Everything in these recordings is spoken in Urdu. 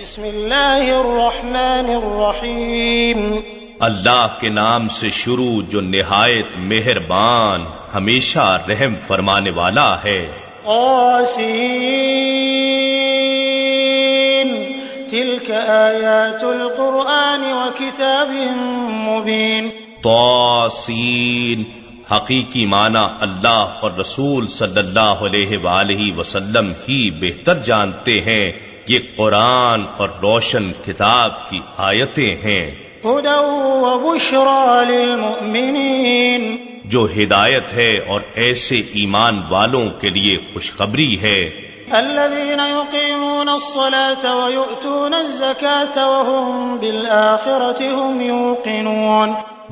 بسم اللہ الرحمن الرحیم اللہ کے نام سے شروع جو نہایت مہربان ہمیشہ رحم فرمانے والا ہے۔ قاسین تلک آیات القرآن وکتاب مبین۔ طاسین حقیقی معنی اللہ اور رسول صلی اللہ علیہ وآلہ وسلم ہی بہتر جانتے ہیں، یہ قرآن اور روشن کتاب کی آیتیں ہیں، ہدی وبشری للمؤمنین، جو ہدایت ہے اور ایسے ایمان والوں کے لیے خوشخبری ہے، الذین یقیمون الصلاة ویؤتون الزکاة وهم بالآخرة هم یوقنون،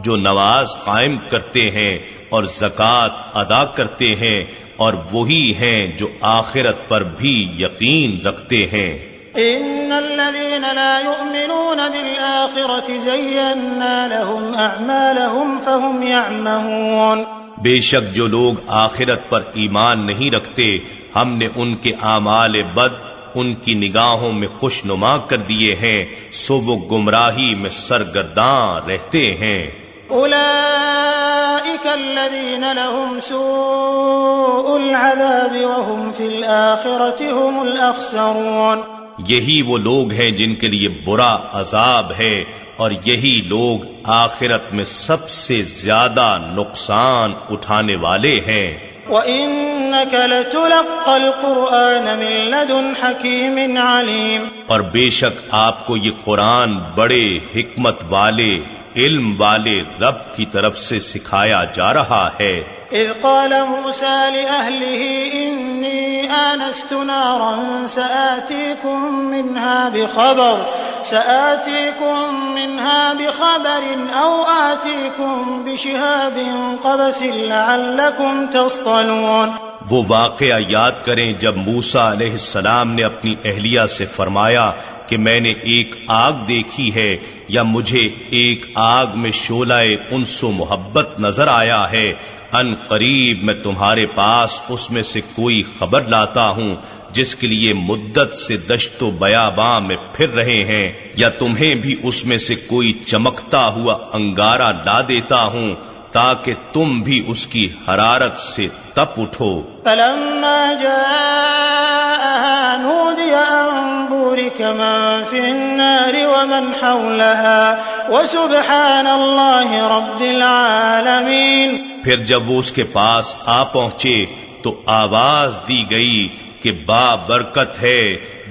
جو نماز قائم کرتے ہیں اور زکوٰۃ ادا کرتے ہیں اور وہی ہیں جو آخرت پر بھی یقین رکھتے ہیں۔ ان الذين لا يؤمنون بالآخرة زينا لهم اعمالهم فهم يعمهون، بے شک جو لوگ آخرت پر ایمان نہیں رکھتے ہم نے ان کے اعمال بد ان کی نگاہوں میں خوشنما کر دیے ہیں، سو وہ گمراہی میں سرگرداں رہتے ہیں۔ اولئك الذين لهم سوء العذاب وهم في الآخرة هم الأخسرون، یہی وہ لوگ ہیں جن کے لیے برا عذاب ہے اور یہی لوگ آخرت میں سب سے زیادہ نقصان اٹھانے والے ہیں۔ وَإِنَّكَ لَتُلَقَّى الْقُرْآنَ مِن لَّدُنْ حَكِيمٍ عَلِيمٍ، اور بے شک آپ کو یہ قرآن بڑے حکمت والے علم والے رب کی طرف سے سکھایا جا رہا ہے۔ اذ قال موسى لأهله إني آنست نارا سآتيكم منها بخبر أو آتيكم بشهاب قبس لعلكم تصطلون۔ وہ واقعہ یاد کریں جب موسیٰ علیہ السلام نے اپنی اہلیہ سے فرمایا کہ میں نے ایک آگ دیکھی ہے یا مجھے ایک آگ میں شعلہ انس و محبت نظر آیا ہے، ان قریب میں تمہارے پاس اس میں سے کوئی خبر لاتا ہوں جس کے لیے مدت سے دشت و بیاباں میں پھر رہے ہیں، یا تمہیں بھی اس میں سے کوئی چمکتا ہوا انگارہ لا دیتا ہوں تاکہ تم بھی اس کی حرارت سے تپ اٹھو۔ فلما جاءها نودي أن بورك من في النار ومن حولها وسبحان الله رب العالمين، پھر جب وہ اس کے پاس آ پہنچے تو آواز دی گئی کہ بابرکت ہے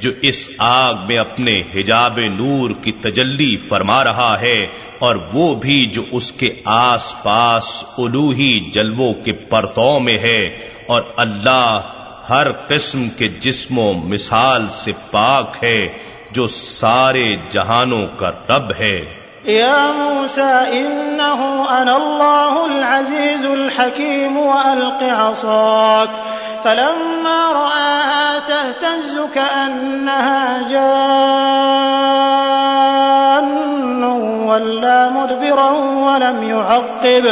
جو اس آگ میں اپنے حجاب نور کی تجلی فرما رہا ہے، اور وہ بھی جو اس کے آس پاس الوہی جلووں کے پرتو میں ہے، اور اللہ ہر قسم کے جسم و مثال سے پاک ہے جو سارے جہانوں کا رب ہے۔ يا موسى إنه أنا الله العزيز الحكيم وألق عصاك فلما رآها تهتز كأنها جان ولا مدبرا ولم يعقب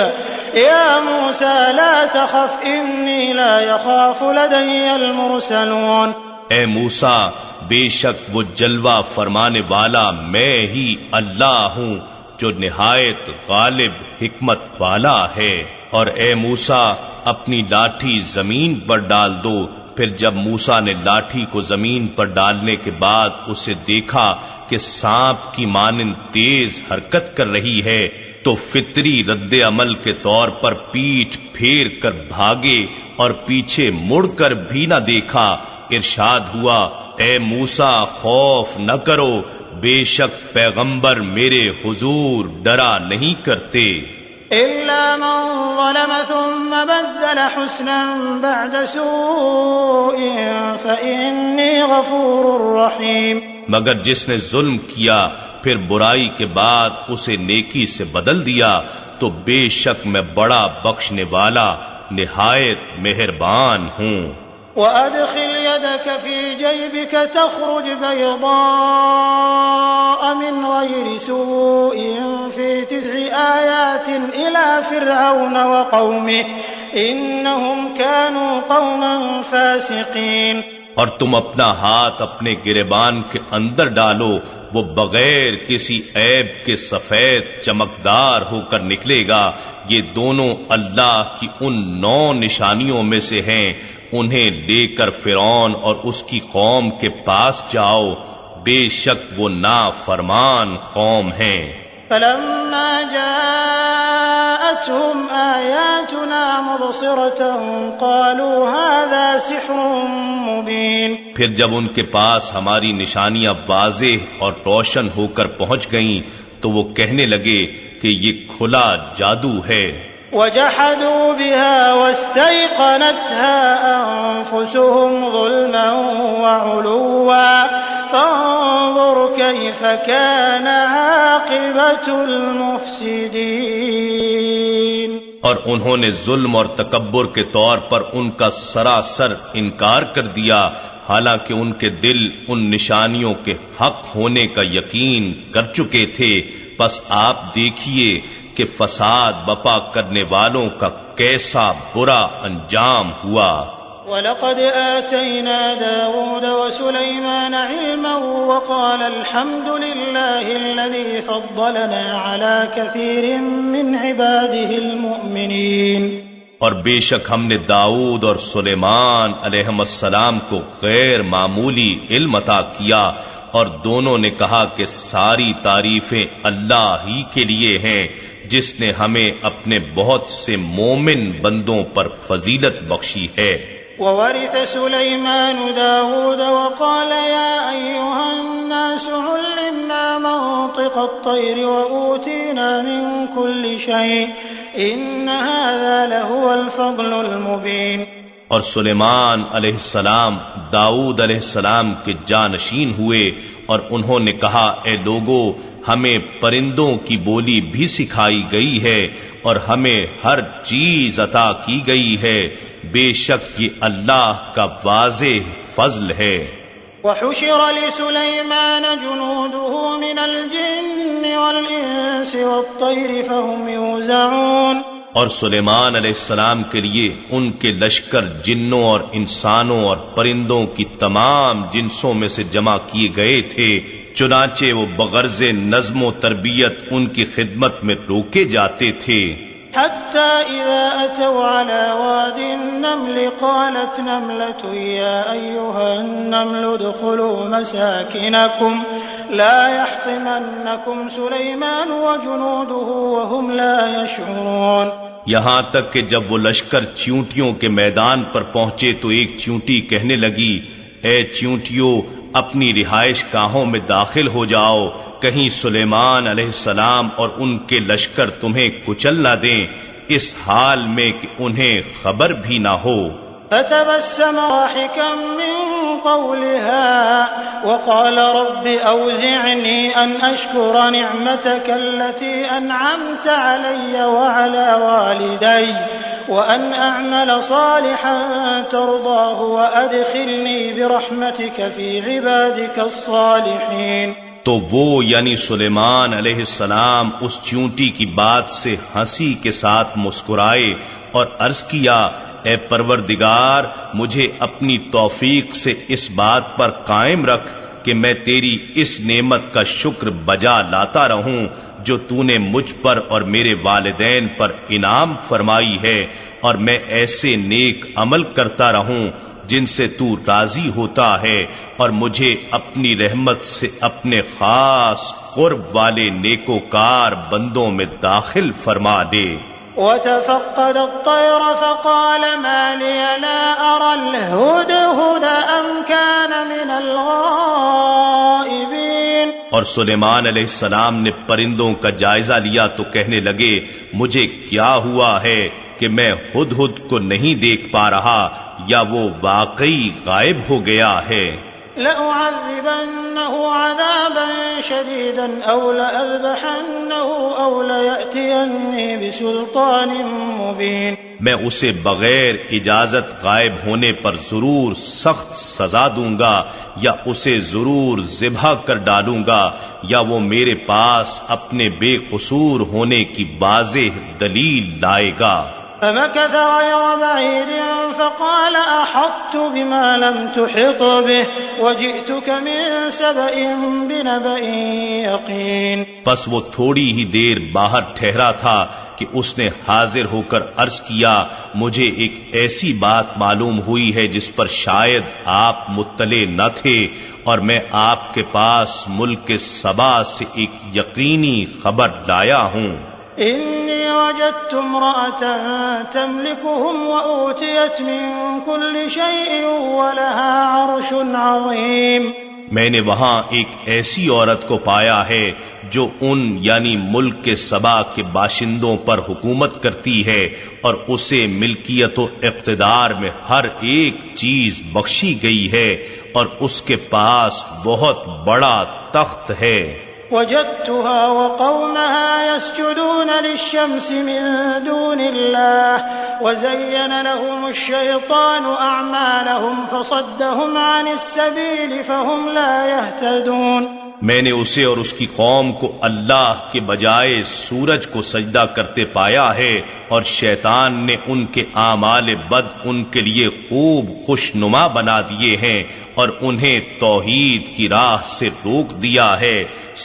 يا موسى لا تخف إني لا يخاف لدي المرسلون، اے موسیٰ بے شک وہ جلوہ فرمانے والا میں ہی اللہ ہوں جو نہایت غالب حکمت والا ہے۔ اور اے موسیٰ اپنی لاٹھی زمین پر ڈال دو۔ پھر جب موسیٰ نے لاٹھی کو زمین پر ڈالنے کے بعد اسے دیکھا کہ سانپ کی مانند تیز حرکت کر رہی ہے تو فطری رد عمل کے طور پر پیٹھ پھیر کر بھاگے اور پیچھے مڑ کر بھی نہ دیکھا۔ ارشاد ہوا اے موسیٰ خوف نہ کرو، بے شک پیغمبر میرے حضور ڈرا نہیں کرتے۔ إلا من ظلم ثم بدل حسنا بعد سوء فإني غفور رحيم، مگر جس نے ظلم کیا پھر برائی کے بعد اسے نیکی سے بدل دیا تو بے شک میں بڑا بخشنے والا نہایت مہربان ہوں۔ وأدخل يدك في جيبك تخرج بيضاء من غير سوء في 9 آيات إلى فرعون وقومه إنهم كانوا قوما فاسقين، اور تم اپنا ہاتھ اپنے گریبان کے اندر ڈالو، وہ بغیر کسی عیب کے سفید چمکدار ہو کر نکلے گا۔ یہ دونوں اللہ کی ان 9 نشانیوں میں سے ہیں، انہیں لے کر فرعون اور اس کی قوم کے پاس جاؤ، بے شک وہ نافرمان قوم ہیں۔ فلما جاءتهم آياتنا مبصرة قالوا هذا سحر مبين۔ پھر جب ان کے پاس ہماری نشانیاں واضح اور روشن ہو کر پہنچ گئیں تو وہ کہنے لگے کہ یہ کھلا جادو ہے۔ وجحدوا بها واستيقنتها أنفسهم ظلما وعلوا فانظر كيف كان عاقبة المفسدين۔ اور انہوں نے ظلم اور تکبر کے طور پر ان کا سراسر انکار کر دیا، حالانکہ ان کے دل ان نشانیوں کے حق ہونے کا یقین کر چکے تھے۔ بس آپ دیکھیے کہ فساد بپا کرنے والوں کا کیسا برا انجام ہوا۔ وَلَقَدْ آتَيْنَا دَاوُودَ وَسُلَيْمَانَ عِلْمًا وَقَالَ الْحَمْدُ لِلَّهِ الَّذِي فَضَّلَنَا عَلَى كَثِيرٍ مِّنْ عِبَادِهِ الْمُؤْمِنِينَ۔ اور بے شک ہم نے داؤد اور سلیمان علیہم السلام کو غیر معمولی علم عطا کیا، اور دونوں نے کہا کہ ساری تعریفیں اللہ ہی کے لیے ہیں جس نے ہمیں اپنے بہت سے مومن بندوں پر فضیلت بخشی ہے۔ وورث سليمان داود وقال يا أيها الناس علمنا منطق الطير وأوتينا من كل شيء إن هذا لهو الفضل المبين۔ اور سلیمان علیہ السلام داؤد علیہ السلام کے جانشین ہوئے اور انہوں نے کہا، اے لوگو، ہمیں پرندوں کی بولی بھی سکھائی گئی ہے اور ہمیں ہر چیز عطا کی گئی ہے، بے شک یہ اللہ کا واضح فضل ہے۔ وحشر لسليمان جنوده من الجن والإنس والطير فهم يوزعون۔ اور سلیمان علیہ السلام کے لیے ان کے لشکر جنوں اور انسانوں اور پرندوں کی تمام جنسوں میں سے جمع کیے گئے تھے، چنانچہ وہ بغرض نظم و تربیت ان کی خدمت میں روکے جاتے تھے۔ حتى إذا أتوا على واد النمل قالت نملة يا أيها النمل ادخلوا مساكنكم لا يحطمنكم سليمان وجنوده وهم لا يشعرون۔ یہاں تک کہ جب وہ لشکر چیونٹیوں کے میدان پر پہنچے تو ایک چیونٹی کہنے لگی، اے چیونٹیوں، اپنی رہائش گاہوں میں داخل ہو جاؤ، کہیں سلیمان علیہ السلام اور ان کے لشکر تمہیں کچل نہ دیں، اس حال میں کہ انہیں خبر بھی نہ ہو۔ فتبسم ضاحكا من قولها وقال رب أوزعني أن أشكر نعمتك التي أنعمت علي وعلى والدي وأن أعمل صالحا ترضاه وأدخلني برحمتك في عبادك الصالحين۔ تو وہ یعنی سلیمان علیہ السلام اس چیونٹی کی بات سے ہنسی کے ساتھ مسکرائے اور عرض کیا، اے پروردگار، مجھے اپنی توفیق سے اس بات پر قائم رکھ کہ میں تیری اس نعمت کا شکر بجا لاتا رہوں جو تو نے مجھ پر اور میرے والدین پر انعام فرمائی ہے، اور میں ایسے نیک عمل کرتا رہوں جن سے تو راضی ہوتا ہے، اور مجھے اپنی رحمت سے اپنے خاص قرب والے نیکوکار بندوں میں داخل فرما دے۔ وتفقد الطير فقال ما لي لا أرى الهدهد أم كان من الغائبين۔ اور سلیمان علیہ السلام نے پرندوں کا جائزہ لیا تو کہنے لگے، مجھے کیا ہوا ہے کہ میں ہدہد کو نہیں دیکھ پا رہا، یا وہ واقعی غائب ہو گیا ہے۔ لأعذبنه عذابا شديدا أو لأذبحنه أو ليأتيني بسلطان مبين۔ میں اسے بغیر اجازت غائب ہونے پر ضرور سخت سزا دوں گا، یا اسے ضرور ذبح کر ڈالوں گا، یا وہ میرے پاس اپنے بے قصور ہونے کی واضح دلیل لائے گا۔ فمكث غير بعيد فقال أحطت بما لم تحط به وجئتك من سبأ بنبأ يقين۔ پس وہ تھوڑی ہی دیر باہر ٹھہرا تھا کہ اس نے حاضر ہو کر عرض کیا، مجھے ایک ایسی بات معلوم ہوئی ہے جس پر شاید آپ مطلع نہ تھے، اور میں آپ کے پاس ملک سبا سے ایک یقینی خبر لایا ہوں۔ إني وجدت امرأة تملكهم وأوتيت من كل شيء ولها عرش عظيم۔ میں نے وہاں ایک ایسی عورت کو پایا ہے جو ان یعنی ملک کے سبا کے باشندوں پر حکومت کرتی ہے، اور اسے ملکیت و اقتدار میں ہر ایک چیز بخشی گئی ہے، اور اس کے پاس بہت بڑا تخت ہے۔ وجدتها وقومها يسجدون للشمس من دون الله وزين لهم الشيطان أعمالهم فصدهم عن السبيل فهم لا يهتدون۔ میں نے اسے اور اس کی قوم کو اللہ کے بجائے سورج کو سجدہ کرتے پایا ہے، اور شیطان نے ان کے اعمال بد ان کے لیے خوب خوشنما بنا دیے ہیں، اور انہیں توحید کی راہ سے روک دیا ہے،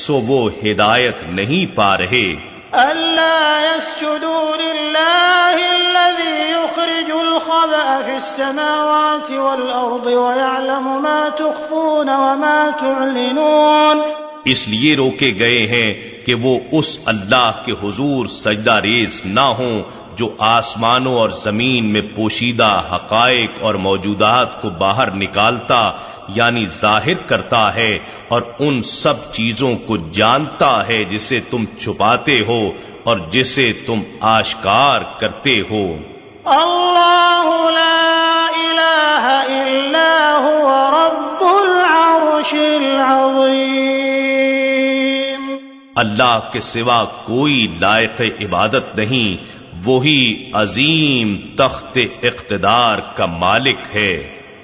سو وہ ہدایت نہیں پا رہے۔ ألا يسجدوا لله الذي يخرج الخبأ في السماوات والأرض ويعلم ما تخفون وما تعلنون۔ اس لیے روکے گئے ہیں کہ وہ اس اللہ کے حضور سجدہ ریز نہ ہوں جو آسمانوں اور زمین میں پوشیدہ حقائق اور موجودات کو باہر نکالتا یعنی ظاہر کرتا ہے، اور ان سب چیزوں کو جانتا ہے جسے تم چھپاتے ہو اور جسے تم آشکار کرتے ہو۔ اللہ لا الہ الا هو رب العرش العظیم۔ اللہ کے سوا کوئی لائق عبادت نہیں، وہی عظیم تخت اقتدار کا مالک ہے۔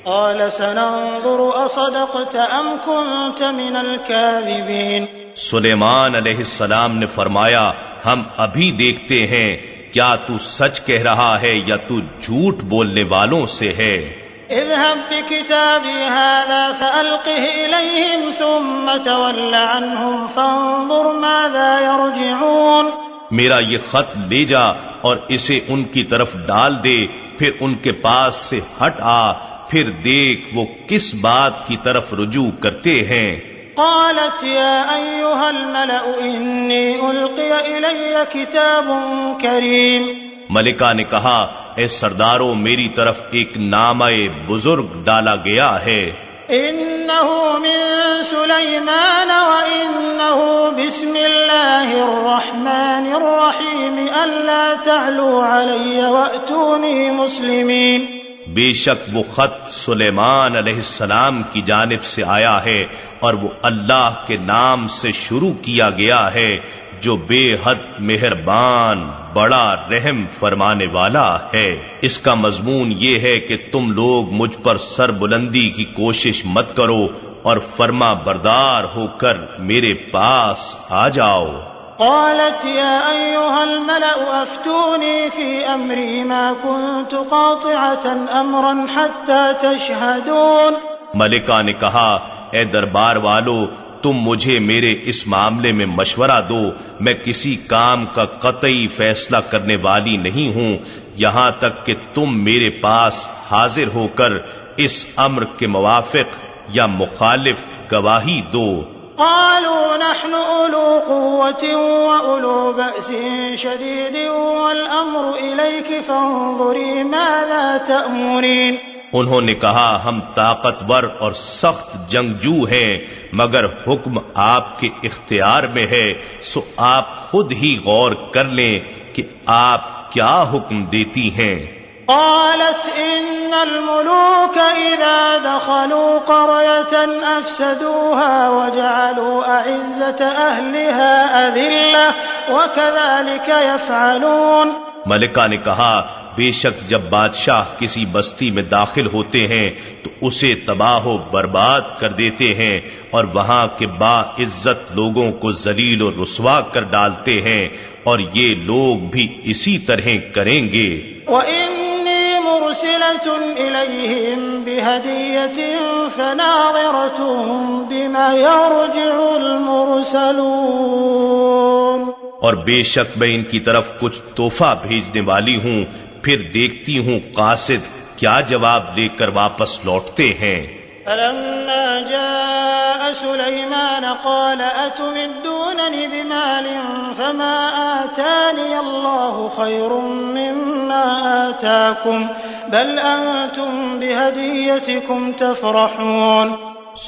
قال سننظر اصدقت ام كنت من الكاذبین۔ سلیمان علیہ السلام نے فرمایا، ہم ابھی دیکھتے ہیں کیا تو سچ کہہ رہا ہے یا تو جھوٹ بولنے والوں سے ہے۔ اذهب بكتابي هذا فألقه إليهم ثم تول عنهم فانظر ماذا يرجعون۔ میرا یہ خط لے جا اور اسے ان کی طرف ڈال دے، پھر ان کے پاس سے ہٹ آ، پھر دیکھ وہ کس بات کی طرف رجوع کرتے ہیں۔ قالت يا أيها الملأ إني ألقي إلي كتاب كريم۔ ملکہ نے کہا، اے سرداروں، میری طرف ایک نامہ بزرگ ڈالا گیا ہے۔ إنه من سليمان وإنه بسم الله الرحمن الرحيم ألا تعلوا علي وأتوني مسلمين۔ بے شک وہ خط سلیمان علیہ السلام کی جانب سے آیا ہے، اور وہ اللہ کے نام سے شروع کیا گیا ہے جو بے حد مہربان بڑا رحم فرمانے والا ہے۔ اس کا مضمون یہ ہے کہ تم لوگ مجھ پر سر بلندی کی کوشش مت کرو اور فرما بردار ہو کر میرے پاس آ جاؤ۔ قالت يا أيها الملأ أفتوني في أمري ما كنت قاطعة أمرا حتى تشهدون۔ ملکہ نے کہا، اے دربار والو، تم مجھے میرے اس معاملے میں مشورہ دو، میں کسی کام کا قطعی فیصلہ کرنے والی نہیں ہوں یہاں تک کہ تم میرے پاس حاضر ہو کر اس امر کے موافق یا مخالف گواہی دو۔ قالوا نحن أولو قوة وأولو بأس شديد والأمر إليك فانظري ماذا تأمرين۔ انہوں نے کہا، ہم طاقتور اور سخت جنگجو ہیں، مگر حکم آپ کے اختیار میں ہے، سو آپ خود ہی غور کر لیں کہ آپ کیا حکم دیتی ہیں۔ قالت إن الملوك إذا دخلوا قرية أفسدوها وجعلوا أعزة أهلها أذلة وكذلك يفعلون۔ ملکہ نے کہا، بے شک جب بادشاہ کسی بستی میں داخل ہوتے ہیں تو اسے تباہ و برباد کر دیتے ہیں، اور وہاں کے باعزت لوگوں کو ذلیل و رسوا کر ڈالتے ہیں، اور یہ لوگ بھی اسی طرح کریں گے۔ وإني مرسلة إليهم بهدية فناظرة بما يرجع المرسلون. اور بے شک میں ان کی طرف کچھ تحفہ بھیجنے والی ہوں، پھر دیکھتی ہوں قاصد کیا جواب دے کر واپس لوٹتے ہیں. فلما جاء سليمان قال أتمدونني بمال فما آتاني الله خير مما آتاكم بل أنتم بهديتكم تفرحون.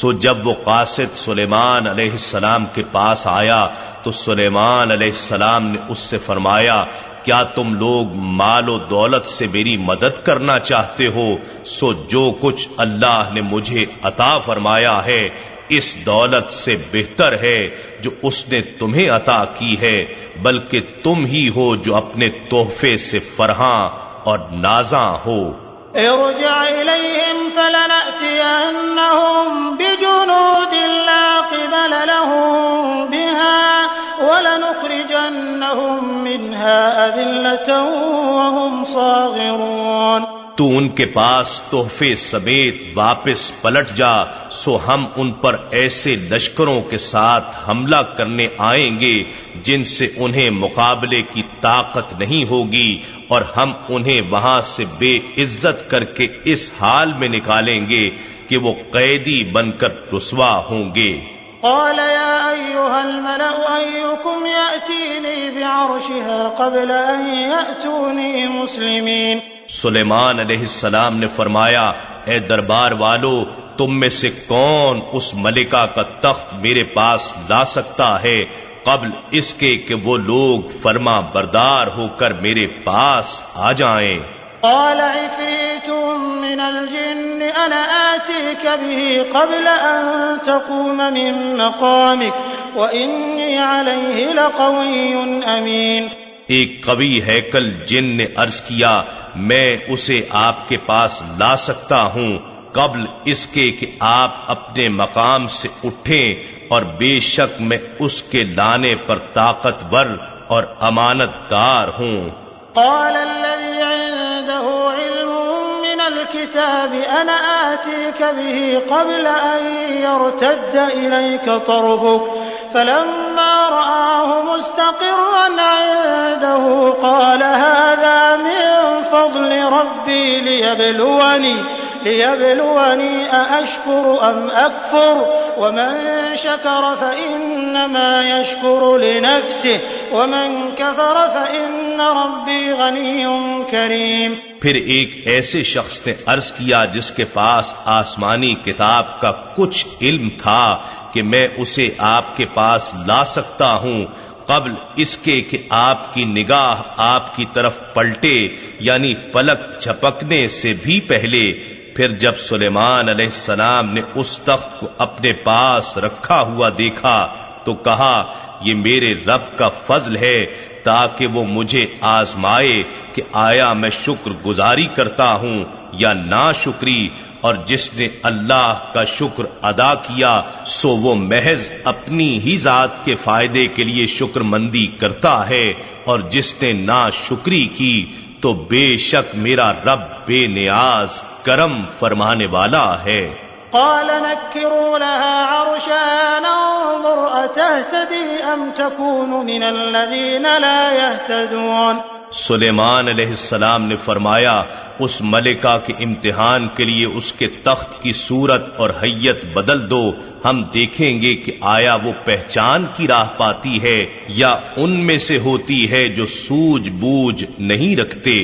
سو جب وہ قاصد سلیمان علیہ السلام کے پاس آیا تو سلیمان علیہ السلام نے اس سے فرمایا کیا تم لوگ مال و دولت سے میری مدد کرنا چاہتے ہو؟ سو جو کچھ اللہ نے مجھے عطا فرمایا ہے اس دولت سے بہتر ہے جو اس نے تمہیں عطا کی ہے، بلکہ تم ہی ہو جو اپنے تحفے سے فرحاں اور نازاں ہو. ارجع إليهم فلنأتينهم بجنود لا قبل لهم بها ولنخرجنهم منها أذلة وهم صاغرون. تو ان کے پاس تحفے سمیت واپس پلٹ جا، سو ہم ان پر ایسے لشکروں کے ساتھ حملہ کرنے آئیں گے جن سے انہیں مقابلے کی طاقت نہیں ہوگی، اور ہم انہیں وہاں سے بے عزت کر کے اس حال میں نکالیں گے کہ وہ قیدی بن کر رسوا ہوں گے. قال يا أيها الملأ أيكم يأتيني بعرشها قبل أن يأتوني مسلمين. سلیمان علیہ السلام نے فرمایا اے دربار والو، تم میں سے کون اس ملکہ کا تخت میرے پاس لا سکتا ہے قبل اس کے کہ وہ لوگ فرما بردار ہو کر میرے پاس آ جائیں. قال عفريت من الجن أنا آتيك به قبل أن تقوم من مقامك وإني عليه لقوي أمين. ایک قوی ہیکل جن نے عرض کیا میں اسے آپ کے پاس لا سکتا ہوں قبل اس کے کہ آپ اپنے مقام سے اٹھیں، اور بے شک میں اس کے لانے پر طاقتور اور امانت دار ہوں. قال الذي عنده علم من الكتاب أنا آتيك به قبل أن يرتد إليك طرفك فلما رآه مستقرا عنده قال هذا من فضل ربي ليبلوني أأشكر أم أكفر ومن شكر فإنما يشكر لنفسه ومن كفر فإن ربي غني كريم. پھر ایک ایسے شخص نے عرض کیا جس کے پاس آسمانی کتاب کا کچھ علم تھا کہ میں اسے آپ کے پاس لا سکتا ہوں قبل اس کے کہ آپ کی نگاہ آپ کی طرف پلٹے، یعنی پلک جھپکنے سے بھی پہلے. پھر جب سلیمان علیہ السلام نے اس تخت کو اپنے پاس رکھا ہوا دیکھا تو کہا یہ میرے رب کا فضل ہے تاکہ وہ مجھے آزمائے کہ آیا میں شکر گزاری کرتا ہوں یا ناشکری، اور جس نے اللہ کا شکر ادا کیا سو وہ محض اپنی ہی ذات کے فائدے کے لیے شکر مندی کرتا ہے، اور جس نے ناشکری کی تو بے شک میرا رب بے نیاز کرم فرمانے والا ہے. قال نكروا لها عرشها ننظر أتهتدي أم تكون من الذين لا يهتدون. سلیمان علیہ السلام نے فرمایا اس ملکہ کے امتحان کے لیے اس کے تخت کی صورت اور حیت بدل دو، ہم دیکھیں گے کہ آیا وہ پہچان کی راہ پاتی ہے یا ان میں سے ہوتی ہے جو سوجھ بوجھ نہیں رکھتے.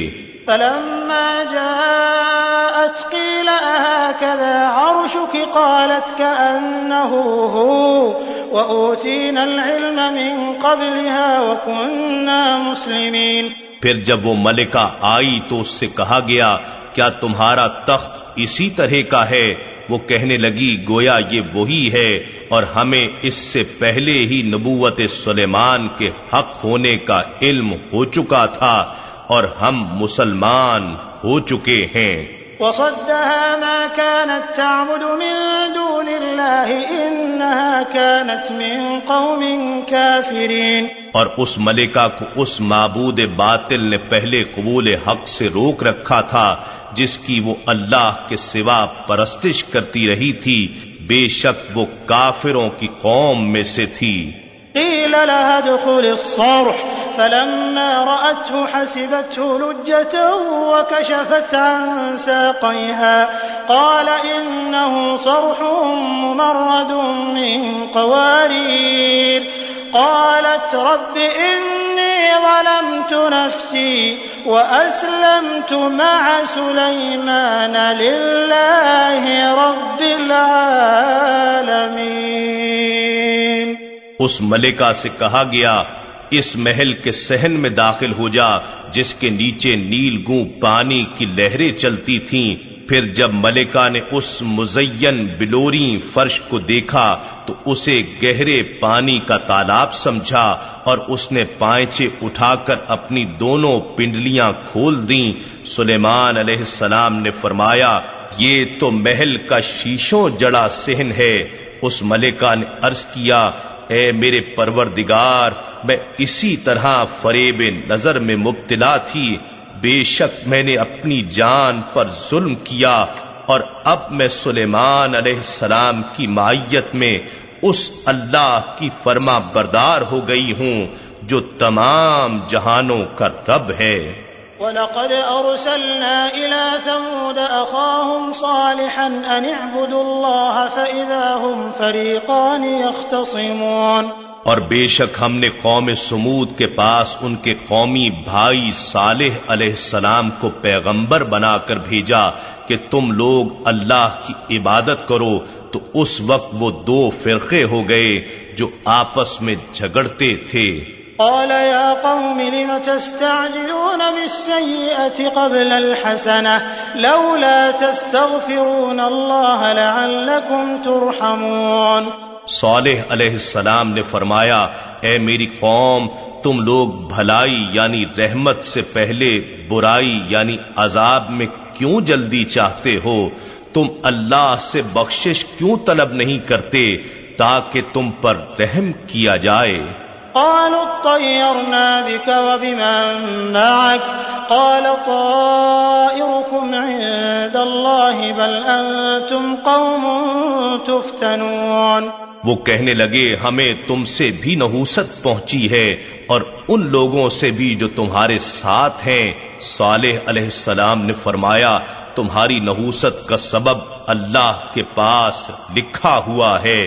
فلما جاءت قيل أهكذا عرشك قالت كأنه هو وأوتينا العلم من قبلها وكنا مسلمين. پھر جب وہ ملکہ آئی تو اس سے کہا گیا کیا تمہارا تخت اسی طرح کا ہے؟ وہ کہنے لگی گویا یہ وہی ہے، اور ہمیں اس سے پہلے ہی نبوت سلیمان کے حق ہونے کا علم ہو چکا تھا اور ہم مسلمان ہو چکے ہیں. وصدها ما كانت تعبد من دون الله إنها كانت من قوم كافرين. اور اس ملکہ کو اس معبود باطل نے پہلے قبول حق سے روک رکھا تھا جس کی وہ اللہ کے سوا پرستش کرتی رہی تھی، بے شک وہ کافروں کی قوم میں سے تھی. قيل لها ادخل الصرح فلما رأته حسبته لجة وكشفت عن ساقيها قال إنه صرح ممرد من قوارير قالت رب إني ظلمت نفسي وأسلمت مع سليمان لله رب العالمين. اس ملکہ سے کہا گیا اس محل کے صحن میں داخل ہو جا جس کے نیچے نیل گوں پانی کی لہریں چلتی تھیں. پھر جب ملکہ نے اس مزین بلوری فرش کو دیکھا تو اسے گہرے پانی کا تالاب سمجھا اور اس نے پائچے اٹھا کر اپنی دونوں پنڈلیاں کھول دیں. سلیمان علیہ السلام نے فرمایا یہ تو محل کا شیشوں جڑا صحن ہے. اس ملکہ نے عرض کیا اے میرے پروردگار میں اسی طرح فریب نظر میں مبتلا تھی، بے شک میں نے اپنی جان پر ظلم کیا اور اب میں سلیمان علیہ السلام کی معیت میں اس اللہ کی فرما بردار ہو گئی ہوں جو تمام جہانوں کا رب ہے. وَلَقَدْ أَرْسَلْنَا إِلَى ثَمُودَ أَخَاهُمْ صَالِحًا أَنِ اعْبُدُوا اللَّهَ فَإِذَا هُمْ فَرِيقَانِ يَخْتَصِمُونَ. اور بے شک ہم نے قوم سمود کے پاس ان کے قومی بھائی صالح علیہ السلام کو پیغمبر بنا کر بھیجا کہ تم لوگ اللہ کی عبادت کرو، تو اس وقت وہ دو فرقے ہو گئے جو آپس میں جھگڑتے تھے. قال يا قوم لم تستعجلون بالسيئة قبل الحسنة لولا تستغفرون الله لعلكم ترحمون. صالح علیہ السلام نے فرمایا اے میری قوم تم لوگ بھلائی یعنی رحمت سے پہلے برائی یعنی عذاب میں کیوں جلدی چاہتے ہو؟ تم اللہ سے بخشش کیوں طلب نہیں کرتے تاکہ تم پر رحم کیا جائے؟ قالوا اطيرنا بك وبمن معك قال طائركم عند الله بل أنتم قوم تفتنون. وہ کہنے لگے ہمیں تم سے بھی نحوست پہنچی ہے اور ان لوگوں سے بھی جو تمہارے ساتھ ہیں. صالح علیہ السلام نے فرمایا تمہاری نحوست کا سبب اللہ کے پاس لکھا ہوا ہے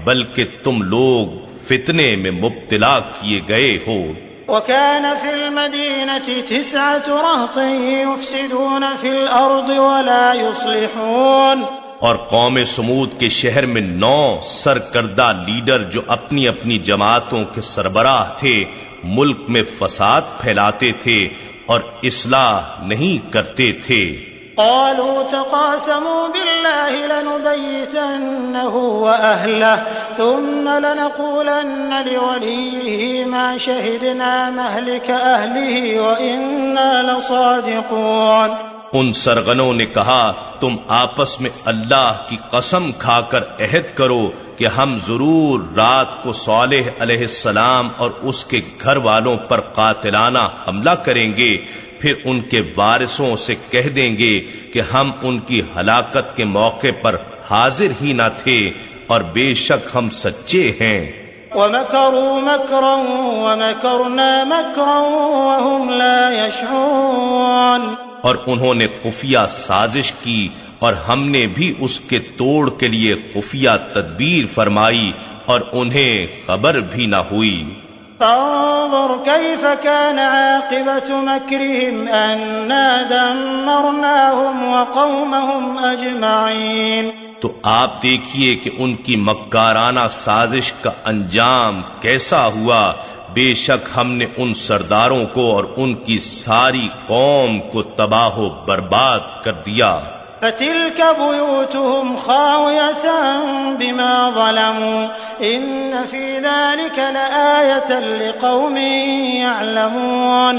بلکہ تم لوگ فتنے میں مبتلا کیے گئے ہو. وَكَانَ فِي الْمَدِينَةِ 9 رَهْطٍ يُفْسِدُونَ فِي الْأَرْضِ وَلَا يُصْلِحُونَ. اور قوم سمود کے شہر میں 9 سرکردہ لیڈر جو اپنی اپنی جماعتوں کے سربراہ تھے ملک میں فساد پھیلاتے تھے اور اصلاح نہیں کرتے تھے. قالوا تقاسموا بالله لنبيتنه وأهله ثم لنقولن لوليه ما شهدنا مهلك أهله وإنا لصادقون. ان سرغنوں نے کہا تم آپس میں اللہ کی قسم کھا کر عہد کرو کہ ہم ضرور رات کو صالح علیہ السلام اور اس کے گھر والوں پر قاتلانہ حملہ کریں گے، پھر ان کے وارثوں سے کہہ دیں گے کہ ہم ان کی ہلاکت کے موقع پر حاضر ہی نہ تھے اور بے شک ہم سچے ہیں. وَمَكَرُوا مَكْرًا وَمَكَرْنَا مَكْرًا وَهُمْ لَا يَشْعُرُونَ. اور انہوں نے خفیہ سازش کی اور ہم نے بھی اس کے توڑ کے لیے خفیہ تدبیر فرمائی اور انہیں خبر بھی نہ ہوئی. فانظر كيف كان عاقبة مكرهم أنا دمرناهم وقومهم أجمعين. تو آپ دیکھیے کہ ان کی مکارانہ سازش کا انجام کیسا ہوا. بے شک ہم نے ان سرداروں کو اور ان کی ساری قوم کو تباہ و برباد کر دیا. فتلك بيوتهم خاوية بما ظلموا إن في ذلك لآية لقوم يعلمون.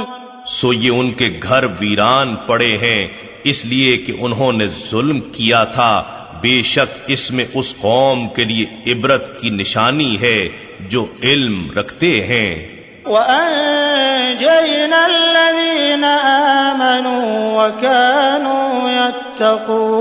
سو یہ ان کے گھر ویران پڑے ہیں اس لیے کہ انہوں نے ظلم کیا تھا، بے شک اس میں اس قوم کے لیے عبرت کی نشانی ہے جو علم رکھتے ہیں۔ وَأَنجَيْنَا الَّذِينَ آمَنُوا وَكَانُوا يَتَّقُونَ،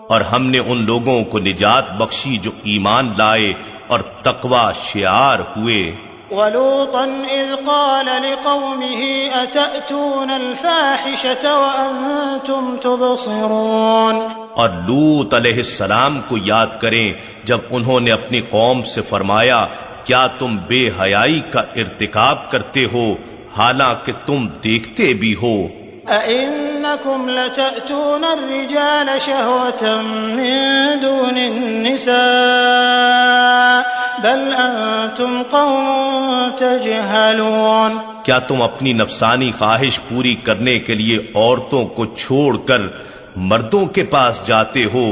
اور ہم نے ان لوگوں کو نجات بخشی جو ایمان لائے اور تقوی شعار ہوئے۔ وَلُوطًا إِذْ قَالَ لِقَوْمِهِ أَتَأْتُونَ الْفَاحِشَةَ وَأَنْتُمْ تُبْصِرُونَ، اور لوط علیہ السلام کو یاد کریں جب انہوں نے اپنی قوم سے فرمایا کیا تم بے حیائی کا ارتکاب کرتے ہو حالانکہ تم دیکھتے بھی ہو۔ أَإِنَّكُمْ لَتَأْتُونَ الرِّجَالَ شَهْوَةً مِّن دُونِ النِّسَاءِ بَلْ أَنْتُمْ قَوْمٌ تَجْهَلُونَ، کیا تم اپنی نفسانی خواہش پوری کرنے کے لیے عورتوں کو چھوڑ کر مردوں کے پاس جاتے ہو،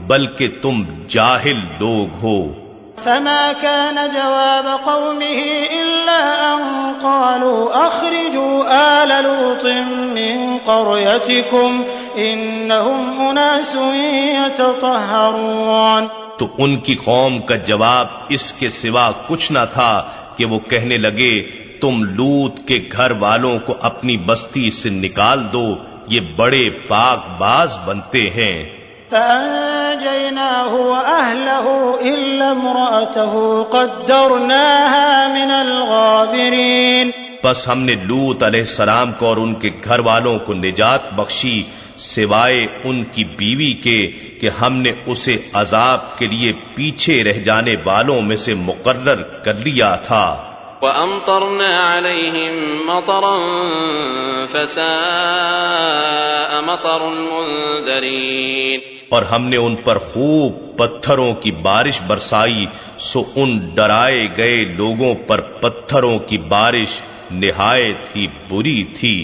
بلکہ تم جاہل لوگ ہو۔ فما كان جواب قومه إلا أن قالوا أخرجوا آل لوط من قريتكم إنهم أناس يتطهرون، تو ان کی قوم کا جواب اس کے سوا کچھ نہ تھا کہ وہ کہنے لگے تم لوط کے گھر والوں کو اپنی بستی سے نکال دو، یہ بڑے پاک باز بنتے ہیں۔ فأنجيناه وأهله إلا امرأته قدرناها من الغابرين، بس ہم نے لوط علیہ السلام کو اور ان کے گھر والوں کو نجات بخشی سوائے ان کی بیوی کے کہ ہم نے اسے عذاب کے لیے پیچھے رہ جانے والوں میں سے مقرر کر لیا تھا۔ وَأَمْطَرْنَا عَلَيْهِمْ مَطَرًا فَسَاءَ مَطَرُ الْمُنذَرِينَ، اور ہم نے ان پر خوب پتھروں کی بارش برسائی، سو ان ڈرائے گئے لوگوں پر پتھروں کی بارش نہایت ہی بری تھی۔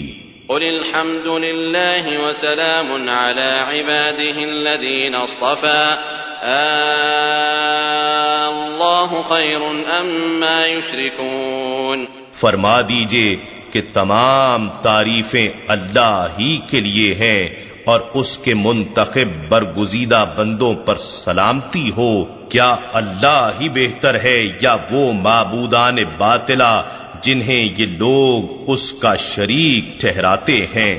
قُلِ الْحَمْدُ لِلَّهِ وَسَلَامٌ عَلَى عِبَادِهِ الَّذِينَ اصْطَفَى اللَّهُ خَيْرٌ أَمَّا يُشْرِكُونَ، فرما دیجئے کہ تمام تعریفیں اللہ ہی کے لیے ہیں اور اس کے منتخب برگزیدہ بندوں پر سلامتی ہو، کیا اللہ ہی بہتر ہے یا وہ معبودان باطلہ جنہیں یہ لوگ اس کا شریک ٹھہراتے ہیں۔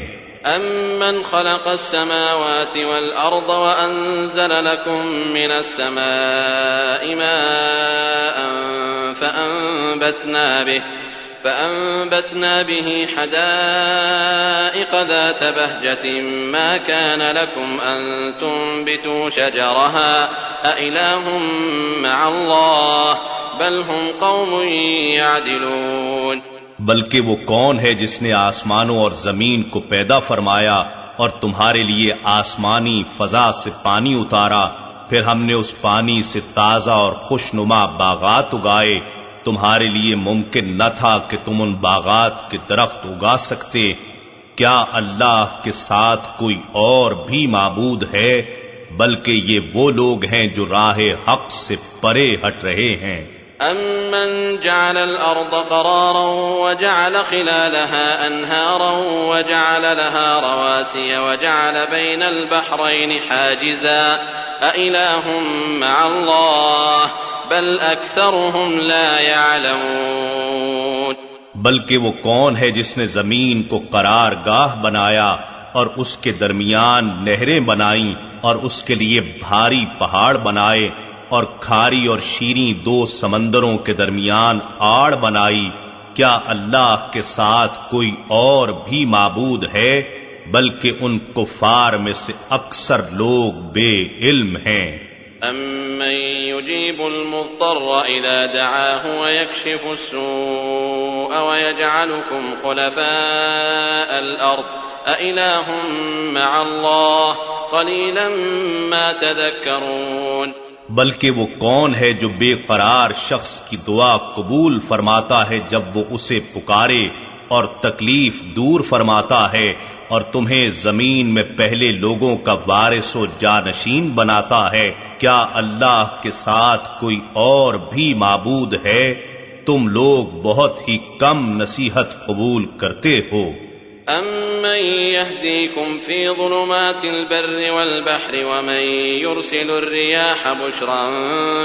أَمَّنْ خَلَقَ السَّمَاوَاتِ وَالْأَرْضَ وَأَنزَلَ لَكُم مِّنَ السَّمَاءِ مَاءً فَأَنبَتْنَا بِهِ حَدَائِقَ ذَاتَ بَهْجَةٍ مَا كَانَ لَكُمْ أَن تُنبِتُوا شَجَرَهَا أَإِلَٰهٌ مَّعَ اللَّهِ بَلْ هُمْ قَوْمٌ يَعْدِلُونَ، بلکہ وہ کون ہے جس نے آسمانوں اور زمین کو پیدا فرمایا اور تمہارے لیے آسمانی فضا سے پانی اتارا، پھر ہم نے اس پانی سے تازہ اور خوشنما باغات اگائے، تمہارے لیے ممکن نہ تھا کہ تم ان باغات کے درخت اگا سکتے، کیا اللہ کے ساتھ کوئی اور بھی معبود ہے؟ بلکہ یہ وہ لوگ ہیں جو راہ حق سے پرے ہٹ رہے ہیں۔ أَمَّنْ جَعَلَ الْأَرْضَ قَرَارًا وَجَعَلَ خِلَالَهَا أَنْهَارًا وَجَعَلَ لَهَا رَوَاسِيَ وَجَعَلَ بَيْنَ الْبَحْرَيْنِ حَاجِزًا أَإِلَٰهٌ مَّعَ اللَّهِ بَلْ أَكْثَرُهُمْ لَا يَعْلَمُونَ، بلکہ وہ کون ہے جس نے زمین کو قرار گاہ بنایا اور اس کے درمیان نہریں بنائیں اور اس کے لیے بھاری پہاڑ بنائے اور کھاری اور شیریں دو سمندروں کے درمیان آڑ بنائی، کیا اللہ کے ساتھ کوئی اور بھی معبود ہے؟ بلکہ ان کفار میں سے اکثر لوگ بے علم ہیں۔ أَمَّن يُجِيبُ الْمُضْطَرَّ إِذَا دَعَاهُ وَيَكْشِفُ السُّوءَ وَيَجْعَلُكُمْ خُلَفَاءَ الْأَرْضِ أَإِلَٰهٌ مَّعَ اللَّهِ قَلِيلًا مَّا تَذَكَّرُونَ، بلکہ وہ کون ہے جو بے قرار شخص کی دعا قبول فرماتا ہے جب وہ اسے پکارے اور تکلیف دور فرماتا ہے اور تمہیں زمین میں پہلے لوگوں کا وارث و جانشین بناتا ہے، کیا اللہ کے ساتھ کوئی اور بھی معبود ہے؟ تم لوگ بہت ہی کم نصیحت قبول کرتے ہو۔ أَمَّن يَهْدِيكُمْ فِي ظُلُمَاتِ الْبَرِّ وَالْبَحْرِ وَمَن يُرْسِلُ الرِّيَاحَ بُشْرًا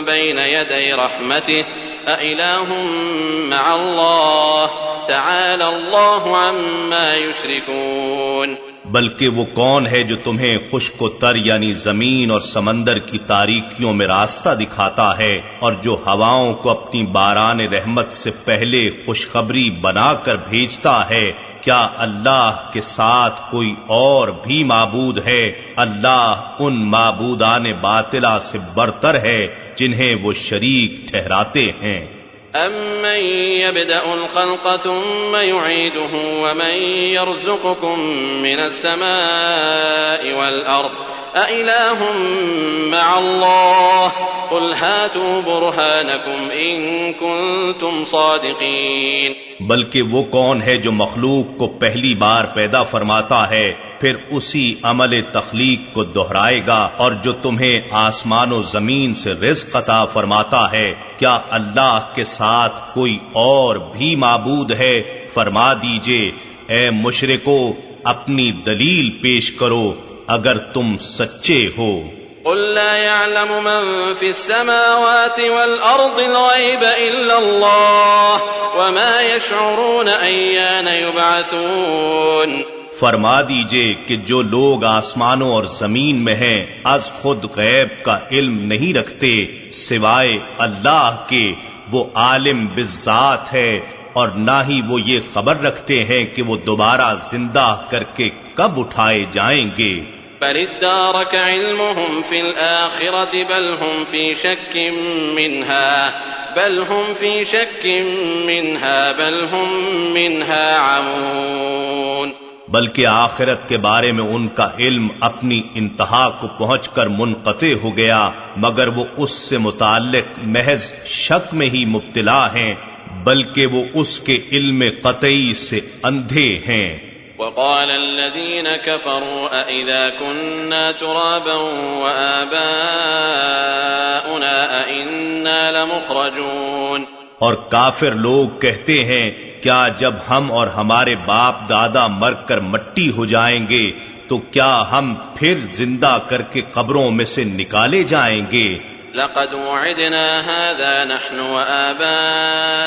بَيْنَ يَدَيْ رَحْمَتِهِ أَإِلَٰهٌ مَّعَ اللَّهِ تَعَالَى اللَّهُ عَمَّا يُشْرِكُونَ بلکہ وہ کون ہے جو تمہیں خشک و تر یعنی زمین اور سمندر کی تاریکیوں میں راستہ دکھاتا ہے، اور جو ہواؤں کو اپنی باران رحمت سے پہلے خوشخبری بنا کر بھیجتا ہے؟ کیا اللہ کے ساتھ کوئی اور بھی معبود ہے؟ اللہ ان معبودان باطلہ سے برتر ہے جنہیں وہ شریک ٹھہراتے ہیں۔ أَمَّن يَبْدَأُ الْخَلْقَ ثُمَّ يُعِيدُهُ وَمَن يَرْزُقُكُم مِّنَ السَّمَاءِ وَالْأَرْضِ أَإِلَٰهٌ مَّعَ اللَّهِ قُلْ هَاتُوا بُرْهَانَكُمْ إِن كُنتُمْ صَادِقِينَ بلکہ وہ کون ہے جو مخلوق کو پہلی بار پیدا فرماتا ہے، پھر اسی عمل تخلیق کو دہرائے گا، اور جو تمہیں آسمان و زمین سے رزق عطا فرماتا ہے؟ کیا اللہ کے ساتھ کوئی اور بھی معبود ہے؟ فرما دیجئے اے مشرکو، اپنی دلیل پیش کرو اگر تم سچے ہو۔ قل لا يعلم من في السماوات والأرض الغيب إلا الله وما يشعرون أيان يبعثون فرما دیجئے کہ جو لوگ آسمانوں اور زمین میں ہیں از خود غیب کا علم نہیں رکھتے سوائے اللہ کے، وہ عالم بالذات ہے، اور نہ ہی وہ یہ خبر رکھتے ہیں کہ وہ دوبارہ زندہ کر کے کب اٹھائے جائیں گے۔ بل ادارك علمهم في الآخرة بل هم في شك منها بل هم منها عمون بلکہ آخرت کے بارے میں ان کا علم اپنی انتہا کو پہنچ کر منقطع ہو گیا، مگر وہ اس سے متعلق محض شک میں ہی مبتلا ہیں، بلکہ وہ اس کے علم قطعی سے اندھے ہیں۔ وقال الذين كفروا أئذا كنا ترابا وآباؤنا أئنا لمخرجون اور کافر لوگ کہتے ہیں کیا جب ہم اور ہمارے باپ دادا مر کر مٹی ہو جائیں گے تو کیا ہم پھر زندہ کر کے قبروں میں سے نکالے جائیں گے؟ لقد وعدنا هذا نحن وآباؤنا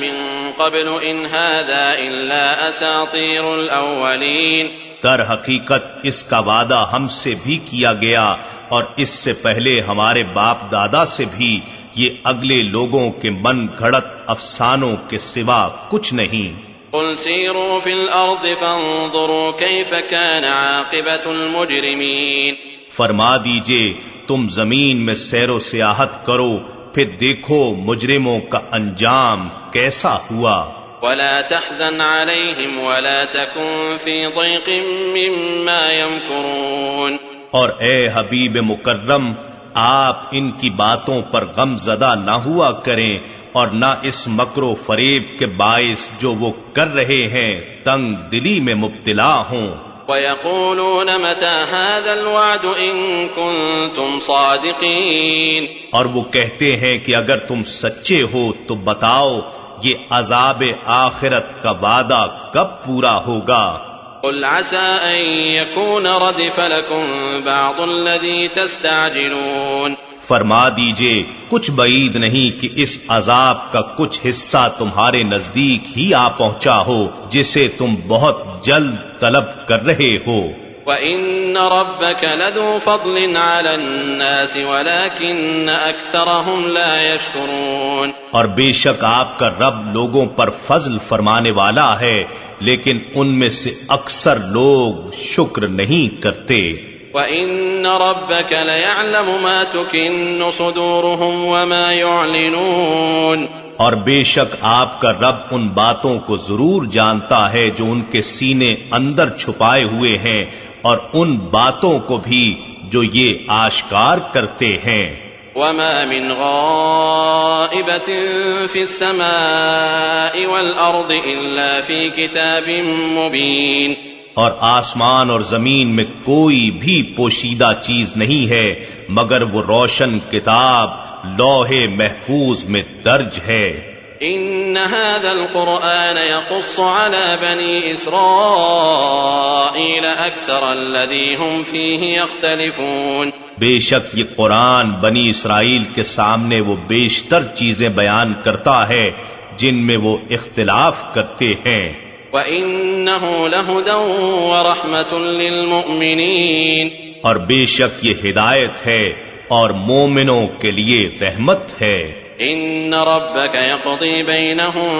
من قبل إن هذا إلا أساطير الأولين در حقیقت اس کا وعدہ ہم سے بھی کیا گیا اور اس سے پہلے ہمارے باپ دادا سے بھی، یہ اگلے لوگوں کے من گھڑت افسانوں کے سوا کچھ نہیں۔ قل سیروا فی الارض فانظروا کیف کان عاقبت المجرمین فرما دیجئے تم زمین میں سیر و سیاحت کرو، پھر دیکھو مجرموں کا انجام کیسا ہوا۔ ولا تحزن علیہم ولا تکن فی ضیق مما یمکرون اور اے حبیب مکرم، آپ ان کی باتوں پر غم زدہ نہ ہوا کریں اور نہ اس مکر و فریب کے باعث جو وہ کر رہے ہیں تنگ دلی میں مبتلا ہوں۔ وَيَقُولُونَ مَتَى هَذَا الْوَعْدُ إِن كُنتُمْ صَادِقِينَ اور وہ کہتے ہیں کہ اگر تم سچے ہو تو بتاؤ یہ عذاب آخرت کا وعدہ کب پورا ہوگا؟ قُلْ عَسَىٰ أَن يَكُونَ رَدِفَ لَكُمْ بَعْضُ الَّذِي تَسْتَعْجِلُونَ فرما دیجئے کچھ بعید نہیں کہ اس عذاب کا کچھ حصہ تمہارے نزدیک ہی آ پہنچا ہو جسے تم بہت جلد طلب کر رہے ہو۔ وَإِنَّ رَبَّكَ لَذُو فَضْلٍ عَلَى النَّاسِ وَلَكِنَّ أَكْثَرَهُمْ لَا يَشْكُرُونَ اور بے شک آپ کا رب لوگوں پر فضل فرمانے والا ہے، لیکن ان میں سے اکثر لوگ شکر نہیں کرتے۔ وَإِنَّ رَبَّكَ لَيَعْلَمُ مَا تُكِنُّ صُدُورُهُمْ وَمَا يُعْلِنُونَ اور بے شک آپ کا رب ان باتوں کو ضرور جانتا ہے جو ان کے سینے اندر چھپائے ہوئے ہیں اور ان باتوں کو بھی جو یہ آشکار کرتے ہیں۔ وَمَا مِنْ غَائِبَةٍ فِي السَّمَاءِ وَالْأَرْضِ إِلَّا فِي كِتَابٍ مُبِينٍ اور آسمان اور زمین میں کوئی بھی پوشیدہ چیز نہیں ہے مگر وہ روشن کتاب لوح محفوظ میں درج ہے۔ إن هذا القرآن يقص على بني إسرائيل أكثر الذي هم فيه يختلفون بے شک یہ قرآن بنی اسرائیل کے سامنے وہ بیشتر چیزیں بیان کرتا ہے جن میں وہ اختلاف کرتے ہیں. وَإِنَّهُ لَهُدًى وَرَحْمَةٌ لِّلْمُؤْمِنِينَ اور بے شک یہ ہدایت ہے اور مومنوں کے لیے رحمت ہے. إِنَّ رَبَّكَ يَقْضِي بَيْنَهُم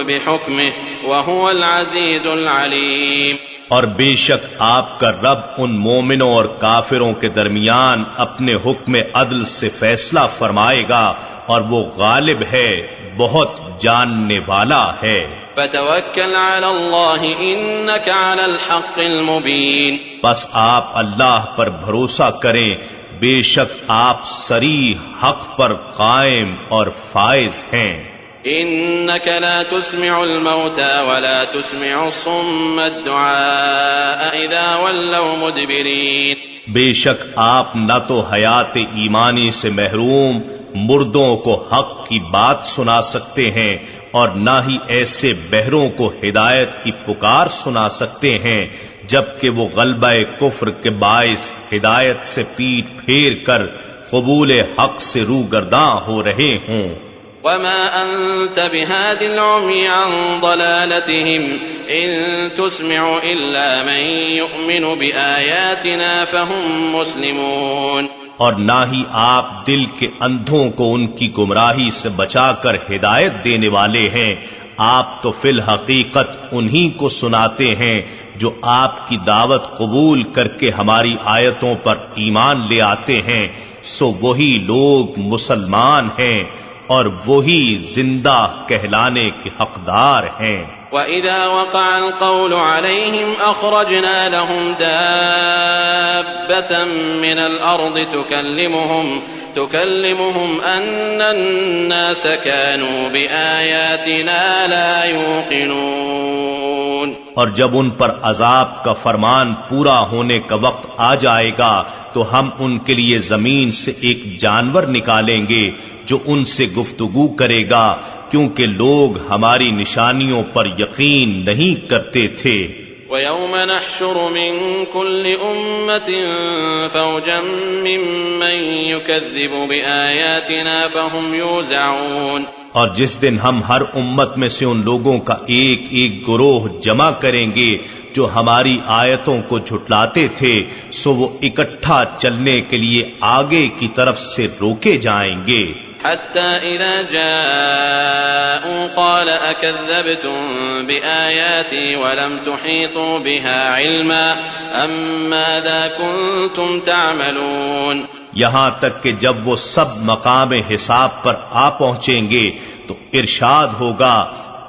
بِحُكْمِهِ وَهُوَ الْعَزِيزُ الْعَلِيمُ اور بے شک آپ کا رب ان مومنوں اور کافروں کے درمیان اپنے حکم عدل سے فیصلہ فرمائے گا اور وہ غالب ہے، بہت جاننے والا ہے. فَتَوَكَّلْ عَلَى اللَّهِ إِنَّكَ عَلَى الْحَقِّ الْمُبِينِ بس آپ اللہ پر بھروسہ کریں، بے شک آپ صریح حق پر قائم اور فائز ہیں. إِنَّكَ لَا تُسْمِعُ الْمَوْتَى وَلَا تُسْمِعُ الصُّمَّ الدُّعَاءَ إِذَا وَلَّوْا مُدْبِرِينَ بے شک آپ نہ تو حیات ایمانی سے محروم مردوں کو حق کی بات سنا سکتے ہیں اور نہ ہی ایسے بہروں کو ہدایت کی پکار سنا سکتے ہیں جبکہ وہ غلبہ کفر کے باعث ہدایت سے پیٹ پھیر کر قبول حق سے روگرداں ہو رہے ہوں. وَمَا أَنْتَ بِهَادِ الْعُمْيِ عَنْ ضَلَالَتِهِمْ إِن تُسْمِعُ إِلَّا مَن يُؤْمِنُ بِآيَاتِنَا فَهُمْ مُسْلِمُونَ اور نہ ہی آپ دل کے اندھوں کو ان کی گمراہی سے بچا کر ہدایت دینے والے ہیں، آپ تو فی الحقیقت انہی کو سناتے ہیں جو آپ کی دعوت قبول کر کے ہماری آیتوں پر ایمان لے آتے ہیں، سو وہی لوگ مسلمان ہیں اور وہی زندہ کہلانے کے حقدار ہیں. وَإِذَا وَقَعَ الْقَوْلُ عَلَيْهِمْ أَخْرَجْنَا لَهُمْ دَابَّةً مِّنَ الْأَرْضِ تُكَلِّمُهُمْ أَنَّ النَّاسَ كَانُوا بِآيَاتِنَا لَا يُوقِنُونَ اور جب ان پر عذاب کا فرمان پورا ہونے کا وقت آ جائے گا تو ہم ان کے لیے زمین سے ایک جانور نکالیں گے جو ان سے گفتگو کرے گا کیونکہ لوگ ہماری نشانیوں پر یقین نہیں کرتے تھے. وَيَوْمَ نَحْشُرُ مِن كُلِّ أُمَّةٍ فَوْجًا مِّمَّن يُكَذِّبُ بِآيَاتِنَا فَهُمْ يُوزَعُونَ اور جس دن ہم ہر امت میں سے ان لوگوں کا ایک ایک گروہ جمع کریں گے جو ہماری آیتوں کو جھٹلاتے تھے، سو وہ اکٹھا چلنے کے لیے آگے کی طرف سے روکے جائیں گے. حَتَّى إِذَا جَاءُوا قَالَ أَكَذَّبْتُم بِآيَاتِي وَلَمْ تُحِيطُوا بِهَا عِلْمًا أَمْ مَاذَا كُنتُمْ تَعْمَلُونَ یہاں تک کہ جب وہ سب مقام حساب پر آ پہنچیں گے تو ارشاد ہوگا،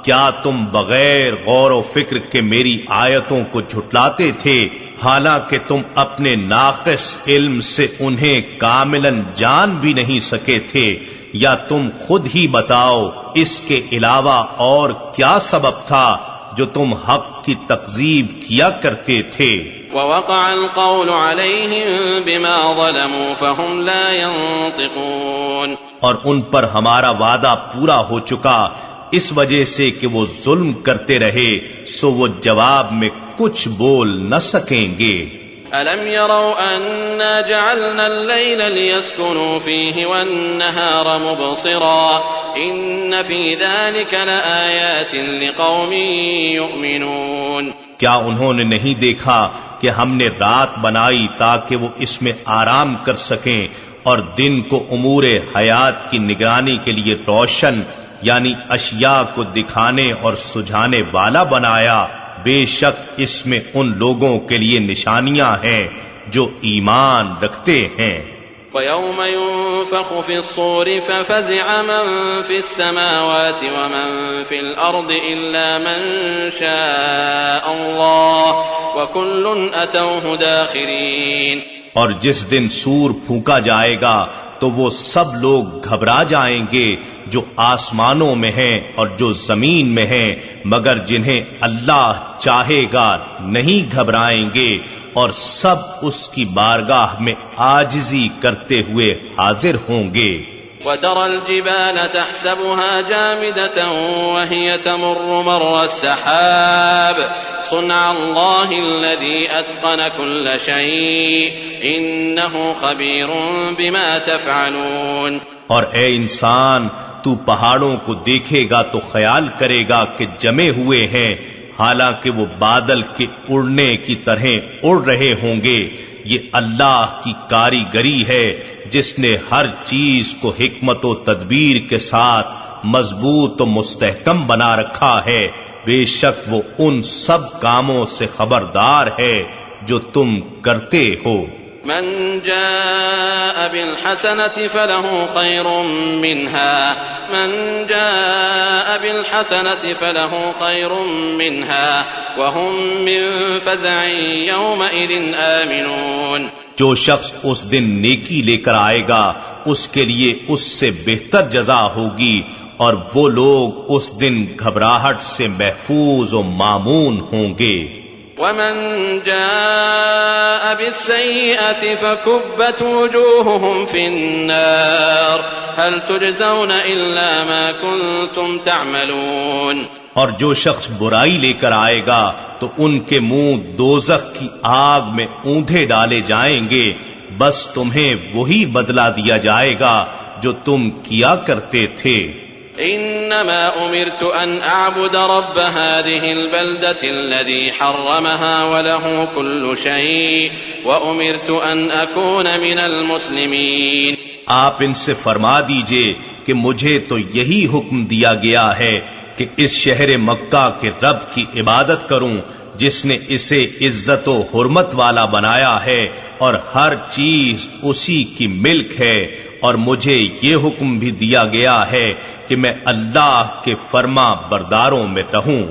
کیا تم بغیر غور و فکر کے میری آیتوں کو جھٹلاتے تھے حالانکہ تم اپنے ناقص علم سے انہیں کاملاً جان بھی نہیں سکے تھے؟ یا تم خود ہی بتاؤ اس کے علاوہ اور کیا سبب تھا جو تم حق کی تکذیب کیا کرتے تھے؟ وَوَقَعَ الْقَوْلُ عَلَيْهِمْ بِمَا ظَلَمُوا فَهُمْ لَا يَنطِقُونَ اور ان پر ہمارا وعدہ پورا ہو چکا اس وجہ سے کہ وہ ظلم کرتے رہے، سو وہ جواب میں کچھ بول نہ سکیں گے. أَلَمْ يَرَوْا أَنَّا جَعَلْنَا اللَّيْلَ لِيَسْكُنُوا فِيهِ وَالنَّهَارَ مُبْصِرًا إِنَّ فِي ذَلِكَ لَآيَاتٍ لِقَوْمٍ يُؤْمِنُونَ کیا انہوں نے نہیں دیکھا کہ ہم نے رات بنائی تاکہ وہ اس میں آرام کر سکیں اور دن کو امور حیات کی نگرانی کے لیے روشن یعنی اشیاء کو دکھانے اور سجھانے والا بنایا؟ بے شک اس میں ان لوگوں کے لیے نشانیاں ہیں جو ایمان رکھتے ہیں. وَيَوْمَ يُنفَخُ فِي الصُّورِ فَفَزِعَ مَن فِي السَّمَاوَاتِ وَمَن فِي الْأَرْضِ إِلَّا مَن شَاءَ اللَّهُ وَكُلٌّ أَتَوْهُ دَاخِرِينَ اور جس دن سور پھونکا جائے گا تو وہ سب لوگ گھبرا جائیں گے جو آسمانوں میں ہیں اور جو زمین میں ہیں، مگر جنہیں اللہ چاہے گا نہیں گھبرائیں گے، اور سب اس کی بارگاہ میں عاجزی کرتے ہوئے حاضر ہوں گے. وترى الجبال تحسبها جامدة وهي تمر مر السحاب صنع الله الذي أتقن كل شيء إنه خبير بما تفعلون۔ اور اے انسان، تو پہاڑوں کو دیکھے گا تو خیال کرے گا کہ جمے ہوئے ہیں، حالانکہ وہ بادل کے اڑنے کی طرح اڑ رہے ہوں گے۔ یہ اللہ کی کاریگری ہے جس نے ہر چیز کو حکمت و تدبیر کے ساتھ مضبوط و مستحکم بنا رکھا ہے۔ بے شک وہ ان سب کاموں سے خبردار ہے جو تم کرتے ہو۔ من جاء بالحسنة فله خير منها وهم من فزع يومئذ آمنون۔ جو شخص اس دن نیکی لے کر آئے گا اس کے لیے اس سے بہتر جزا ہوگی، اور وہ لوگ اس دن گھبراہٹ سے محفوظ و مامون ہوں گے۔ ومن جاء بالسيئة فكبت وجوههم في النار هل تجزون إلا ما كنتم تعملون۔ اور جو شخص برائی لے کر آئے گا تو ان کے منہ دوزخ کی آگ میں اوندھے ڈالے جائیں گے، بس تمہیں وہی بدلہ دیا جائے گا جو تم کیا کرتے تھے۔ انما امرت ان اعبد رب هذه البلدة الذي حرمها وله كل شيء وامرت ان اكون من المسلمين۔ آپ ان سے فرما دیجئے کہ مجھے تو یہی حکم دیا گیا ہے کہ اس شہر مکہ کے رب کی عبادت کروں جس نے اسے عزت و حرمت والا بنایا ہے اور ہر چیز اسی کی ملک ہے، اور مجھے یہ حکم بھی دیا گیا ہے کہ میں اللہ کے فرما برداروں میں رہوں۔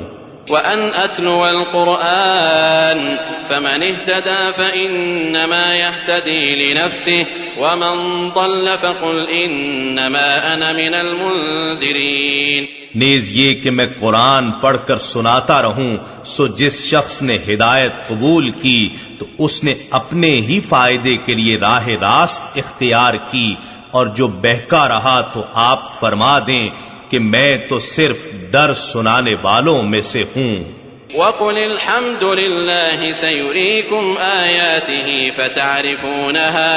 وَأَنْ أَتْلُوَ الْقُرْآنَ فَمَنِ اهْتَدَى فَإِنَّمَا يَهْتَدِي لِنَفْسِهِ وَمَنْ ضَلَّ فَقُلْ إِنَّمَا أَنَا مِنَ الْمُنذِرِينَ۔ نیز یہ کہ میں قرآن پڑھ کر سناتا رہوں، سو جس شخص نے ہدایت قبول کی تو اس نے اپنے ہی فائدے کے لیے راہ راست اختیار کی، اور جو بہکا رہا تو آپ فرما دیں کہ میں تو صرف ڈر سنانے والوں میں سے ہوں۔ وَقُلِ الْحَمْدُ لِلَّهِ سَيُرِيكُمْ آيَاتِهِ فَتَعْرِفُونَهَا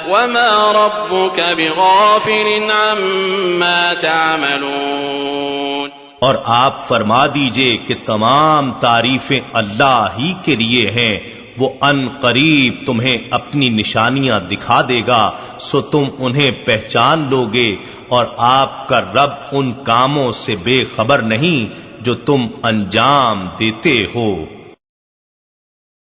وَمَا رَبُّكَ بِغَافِلٍ عَمَّا تَعْمَلُونَ۔ اور آپ فرما دیجئے کہ تمام تعریفیں اللہ ہی کے لیے ہیں، وہ ان قریب تمہیں اپنی نشانیاں دکھا دے گا، سو تم انہیں پہچان لوگے، اور آپ کا رب ان کاموں سے بے خبر نہیں جو تم انجام دیتے ہو۔